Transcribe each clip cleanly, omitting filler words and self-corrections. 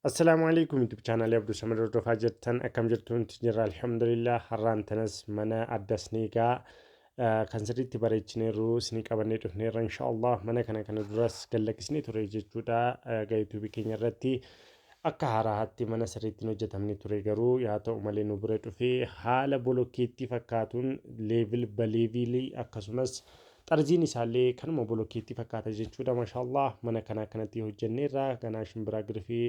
Assalamu alaikum YouTube channel Abdul Samad hordofaa jirtan akkam jirtu nuti jirra alhamdulillah har'aan tanas mana adda sniigaa kan sirriitti bareechineerru isinii qabannee dhufneerra inshaallah mana kana duras gallakisnee ture jechuudha ga YouTube keenya irratti akka haaraatti mana sirriitti hojjetamne ture garuu yaa ta'u malee nu bira dhufee haala bolokkeetti fakkaatuun leevil baleevilii akkasumas xarziin isaallee kanuma bolokkeetti fakkaata jechuudha maashaallah mana kanatti hojjenneerra ganaa shimbiraa girfii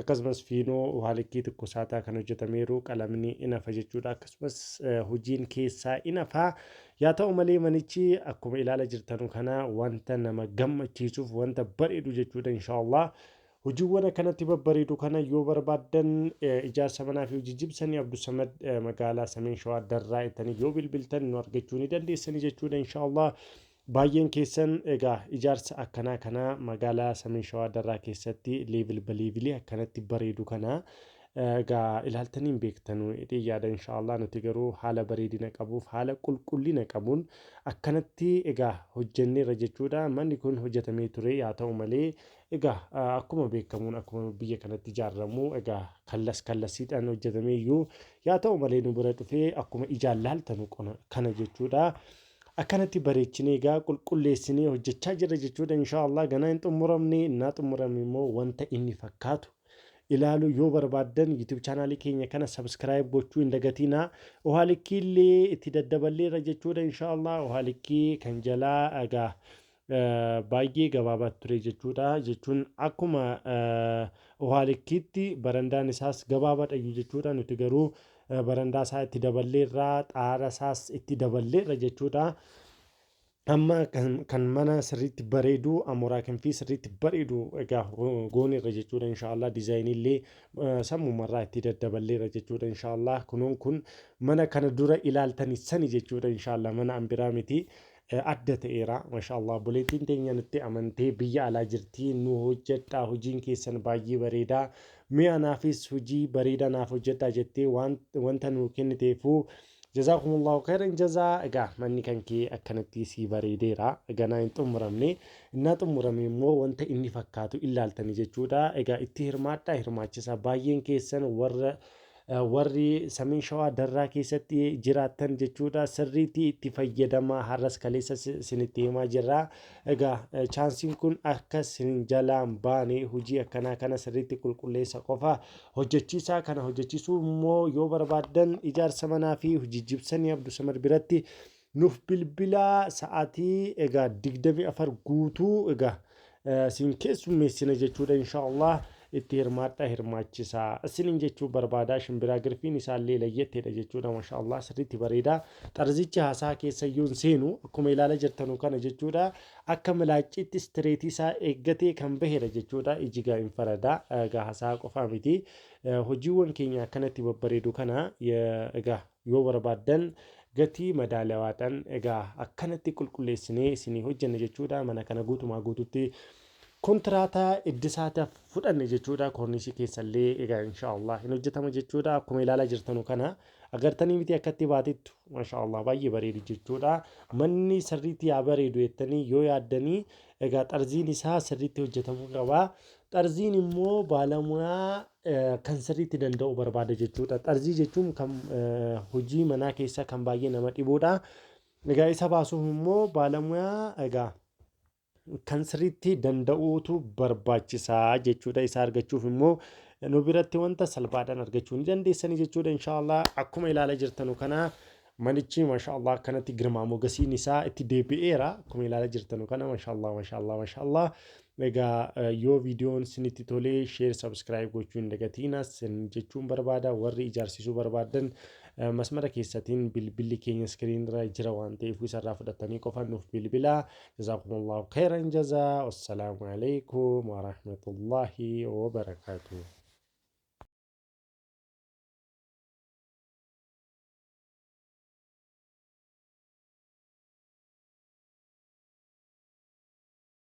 akkasumas fiinoo haalikii tokkosaataa kan hojjetameeru qalamni inafa jechuudha akkasumas hojiin keessaa inafaa yaa ta'u malee manichi akkuma ilaala jirtanu kana wanta nama gammachiisuuf wanta bareedu jechuudha inshaallah hojiiwwan kanatti babbareedu kana yoo barbaadan ijaarsa manaa fi hojii jibsanii Abdusamad magaalaa Sameen Shawaa Darraa ittanii yoo bilbiltan nu argachuu ni dandeessanii jechuudha inshaallah baay'een keessan egaa ijaarsa akkanaa kana magaalaa Sameen Shawaa Darraa keessatti leevil baleevilii akkanatti bareedu kana egaa ilaaltanii hin beektanu yaada inshaallah nuti garuu haala bareedina qabuuf haala qulqullina qabuun akkanatti egaa hojjenneerra jechuudha manni kun hojjetamee ture yaa ta'u malee egaa akkuma beekamuun akkuma biyya kanatti ijaaramu egaa kallasiidhaan hojjetamee iyyuu yaa ta'u malee nu bira dhufee akkuma ijaan laaltanu kana jechuudha. akkanatti bareechinee egaa qulqulleessinee hojjechaa jirra jechuudha inshaallah ganaa hin xumuramne innaa xumurame immoo wanta inni fakkaatu ilaalu yoo barbaadan YouTube chaanaalii keenya kana subscribe gochuu hin dagatinaa ohaalikii illee itti daddaballeerra jechuudha inshaallah ohaalikii kan jalaa egaa baay'ee gabaabaa ture jechuudha jechuun akkuma ohaalikiitti barandaan isaas gabaabaadha jechuudha nuti garuu barandaa isaa itti daballeerra xaara isaas itti daballeerra jechuudha amma kan mana sirriitti bareedu amoraa kan fi sirriitti bareedu egaa gooneerra jechuudha inshaallah diizaayinii illee sammumarraa itti daddaballeerra jechuudha inshaallah kunuun kun mana kana dura ilaaltanii sani jechuudha inshaallah mana ambiraa miti adda ta'eera maashaallah buleetiin teenya nutti amantee biyya alaa jirtii nu hojjedhaa hojiin keessan baay'ee bareedaa mi'a naafis hojii bareedaa naaf hojjedhaa jettee wanta nu kenniteefuu jazakumullahu khairan jazaa egaa manni kan kee akkanatti si bareedeera ganaa hin xumuramne innaa xumurame immoo wanta inni fakkaatu ilaaltanii jechuudha egaa itti hirmaadhaa hirmaachisa baay'een keessan warri Sameen Shawaa Darraa keessatti jiraatan jechuudha sirriitti itti fayyadamaa har'as kaleessa isinitti himaa jirra egaa chaansiin kun akka isin jalaan baane hojii akkanaa kana sirriitti qulqulleessa qofa hojjechiisaa kana hojjechiisuu immoo yoo barbaadan ijaarsa manaa fi hojii jibsanii Abdusamad biratti nuuf bilbilaa sa'aatii egaa 24 guutuu egaa isin keessummeessina jechuudha inshaallah itti hirmaadhaa hirmaachisaa isiniin jechuu barbaadaa shimbiraa girfiin isaallee layyatteedha jechuudha maashaallah sirriitti bareedaa xarzichi haasaa keessa yoon seenu akkuma ilaala jirtanu kana jechuudha akka milaaciitti istireetii isaa eeggatee kan baheera jechuudha ijigaa hin faradaa egaa haasaa qofaa miti hojiiwwan keenya akkanatti babbareedu kana egaa yoo barbaadan gatii madaalawaadhaan egaa akkanatti qulqulleessinee isinii hojjenna jechuudha mana kana guutumaa guututti kontiraataa iddisaataaf fudhanne jechuudha koornisii keessallee egaa inshaallah hin hojjetama jechuudha akkuma ilaalaa jirtanu kana agartanii miti akkatti baatittu maashaallah baay'ee bareedu jechuudha manni sirriitti yaa bareedu jettanii yoo yaaddanii egaa xarziin isaa sirriitti hojjetamuu qaba xarziin immoo baalamuyaa kan sirriitti danda'u barbaada jechuudha xarzii jechuun kan hojii manaa keessa kan baay'ee nama dhibuudha egaa isa baasuuf immoo baalamuyaa egaa kan sirriitti danda'uutu barbaachisaa jechuudha isa argachuuf immoo nu biratti wanta salphaadhaan argachuu ni dandeessanii jechuudha inshaallah akkuma ilaala jirtanu kana manichi maashaallah akkanatti girmaa mogasiin isaa itti deebi'eera akkuma ilaala jirtanu kana maashaallah egaa yoo viidiyoon isinitti tolee sheer sabskiraayib gochuu hin dagatiinas jechuun barbaada warri ijaarsisuu barbaadan masmara keessatiin bilbilli keenya iskiriinirra jira waan ta'eef isarraa fudhatanii qofa nuuf bilbilaa jazakumullahu khairan jazaa wassalaamu alaikum warahmatullahi wabarakaatuh